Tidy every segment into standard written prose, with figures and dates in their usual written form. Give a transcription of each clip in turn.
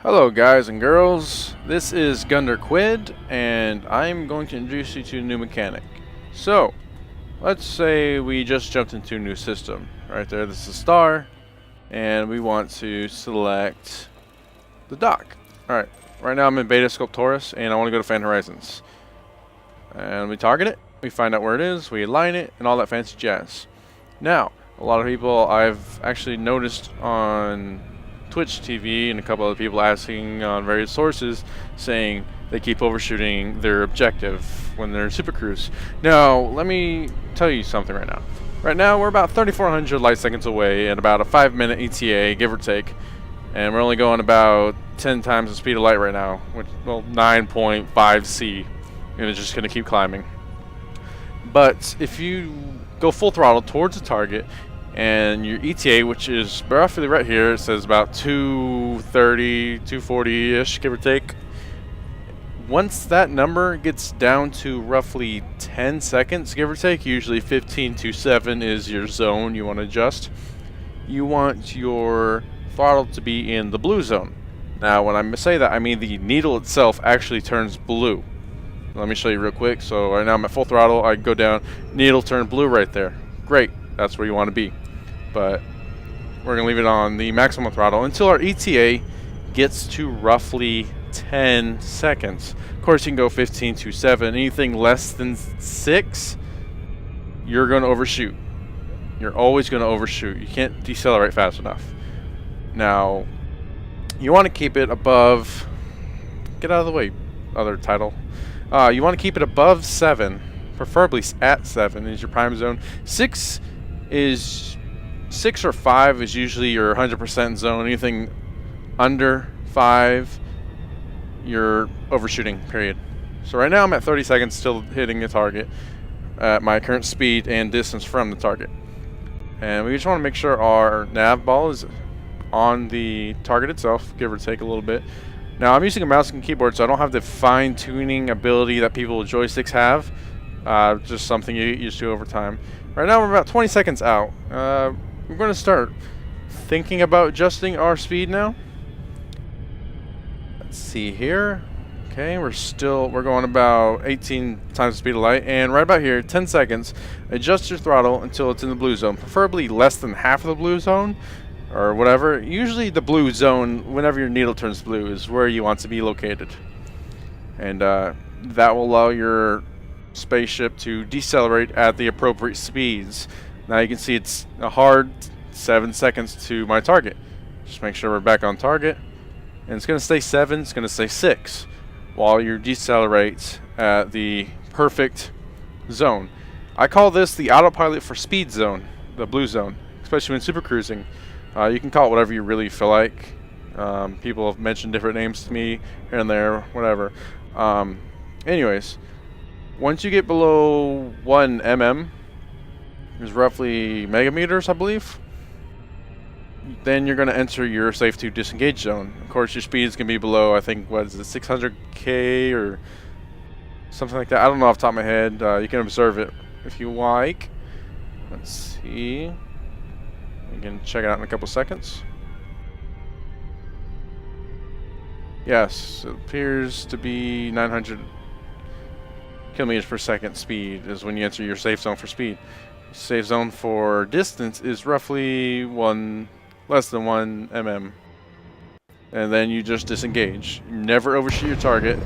Hello guys and girls, this is Gundir Quid and I'm going to introduce you to a new mechanic. So, let's say we just jumped into a new system. Right there, this is a star, and we want to select the dock. Alright, right now I'm in Beta Sculptoris and I want to go to Fan Horizons. And we target it, we find out where it is, we align it, and all that fancy jazz. Now, a lot of people I've actually noticed on Twitch TV and a couple other people asking on various sources saying they keep overshooting their objective when they're SuperCruise. Now, let me tell you something right now. Right now, we're about 3,400 light seconds away at about a 5-minute ETA, give or take. And we're only going about 10 times the speed of light right now, which, well, 9.5 C. And it's just going to keep climbing. But if you go full throttle towards the target, and your ETA, which is roughly right here, it says about 230, 240-ish, give or take. Once that number gets down to roughly 10 seconds, give or take, usually 15 to 7 is your zone you want to adjust. You want your throttle to be in the blue zone. Now, when I say that, I mean the needle itself actually turns blue. Let me show you real quick. So right now I'm at full throttle, I go down, needle turned blue right there. Great, that's where you want to be. But we're going to leave it on the maximum throttle until our ETA gets to roughly 10 seconds. Of course, you can go 15 to 7. Anything less than 6, you're going to overshoot. You're always going to overshoot. You can't decelerate fast enough. Now, you want to keep it above... Get out of the way, other title. You want to keep it above 7, preferably at 7 is your prime zone. 6 or 5 is usually your 100% zone. Anything under 5, you're overshooting, period. So right now I'm at 30 seconds still hitting the target at my current speed and distance from the target. And we just want to make sure our nav ball is on the target itself, give or take a little bit. Now I'm using a mouse and keyboard, so I don't have the fine-tuning ability that people with joysticks have. Just something you get used to over time. Right now we're about 20 seconds out. We're going to start thinking about adjusting our speed now. Let's see here. Okay, we're going about 18 times the speed of light, and right about here, 10 seconds. Adjust your throttle until it's in the blue zone, preferably less than half of the blue zone, or whatever. Usually the blue zone, whenever your needle turns blue, is where you want to be located, and that will allow your spaceship to decelerate at the appropriate speeds. Now you can see it's a hard 7 seconds to my target. Just make sure we're back on target. And it's going to stay 7, it's going to stay 6 while you decelerate at the perfect zone. I call this the autopilot for speed zone, the blue zone, especially when super cruising. You can call it whatever you really feel like. People have mentioned different names to me here and there, whatever. Anyways, once you get below 1 mm, is roughly megameters, I believe, then you're going to enter your safe to disengage zone. Of course, your speed is going to be below, I think, what is it, 600k or something like that. I don't know off the top of my head. You can observe it if you like. Let's see. You can check it out in a couple seconds. Yes, it appears to be 900 kilometers per second speed is when you enter your safe zone for speed. Safe zone for distance is roughly less than 1 mm. And then you just disengage. You never overshoot your target.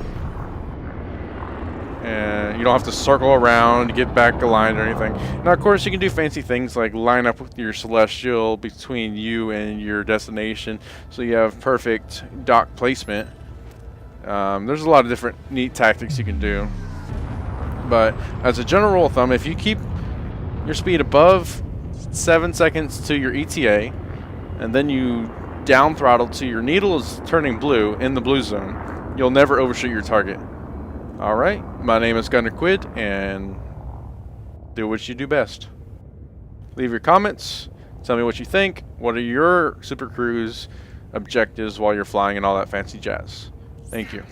And you don't have to circle around, get back aligned or anything. Now, of course, you can do fancy things like line up with your celestial between you and your destination, so you have perfect dock placement. There's a lot of different neat tactics you can do. But as a general rule of thumb, if you keep your speed above 7 seconds to your ETA, and then you down throttle to your needle is turning blue in the blue zone, you'll never overshoot your target. Alright, my name is Gundir Quid, and do what you do best. Leave your comments, tell me what you think, what are your SuperCruise objectives while you're flying and all that fancy jazz. Thank you.